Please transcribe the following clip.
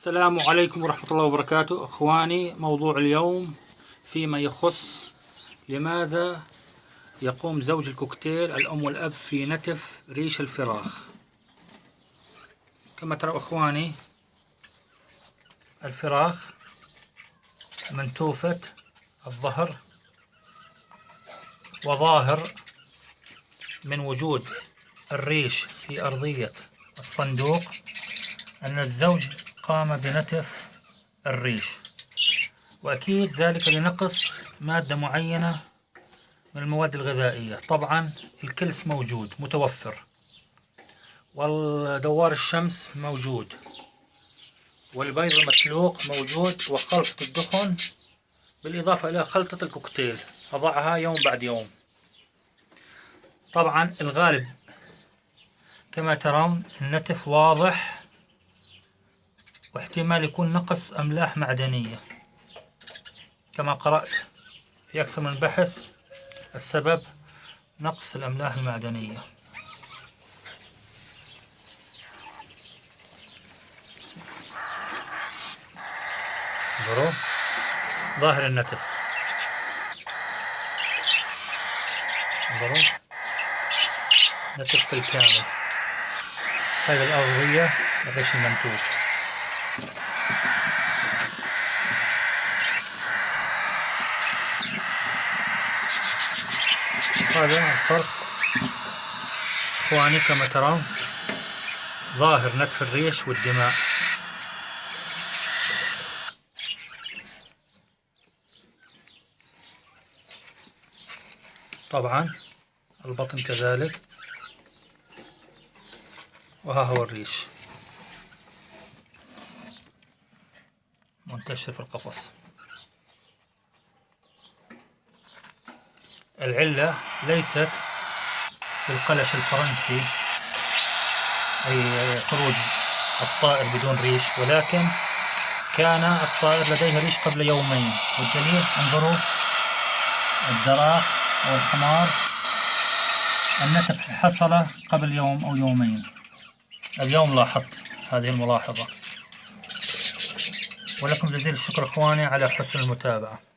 السلام عليكم ورحمة الله وبركاته. إخواني، موضوع اليوم فيما يخص لماذا يقوم زوج الكوكتيل الأم والأب في نتف ريش الفراخ. كما ترى إخواني، الفراخ منتوفة الظهر، وظاهر من وجود الريش في أرضية الصندوق أن الزوج قام بنتف الريش، وأكيد ذلك لنقص مادة معينة من المواد الغذائية. طبعا الكلس موجود متوفر، والدوار الشمس موجود، والبيض المسلوق موجود، وخلطة الدخن بالإضافة إلى خلطة الكوكتيل أضعها يوم بعد يوم. طبعا الغالب كما ترون النتف واضح، واحتمال يكون نقص أملاح معدنية كما قرأت في أكثر من بحث. السبب نقص الأملاح المعدنية. انظروا ظاهر النتف، انظروا نتف بالكامل. هذه الأرضية الريش المنتوج. هذا الفرق إخواني، كما ترون ظاهر نتف الريش والدماء. طبعا البطن كذلك، وها هو الريش منتشر في القفص. العلة ليست بالقلش الفرنسي، أي خروج الطائر بدون ريش، ولكن كان الطائر لديه ريش قبل يومين. والدليل انظروا الزراح أو الحمار، النتف حصل قبل يوم أو يومين. اليوم لاحظت هذه الملاحظة. ولكم جزيل الشكر إخواني على حسن المتابعة.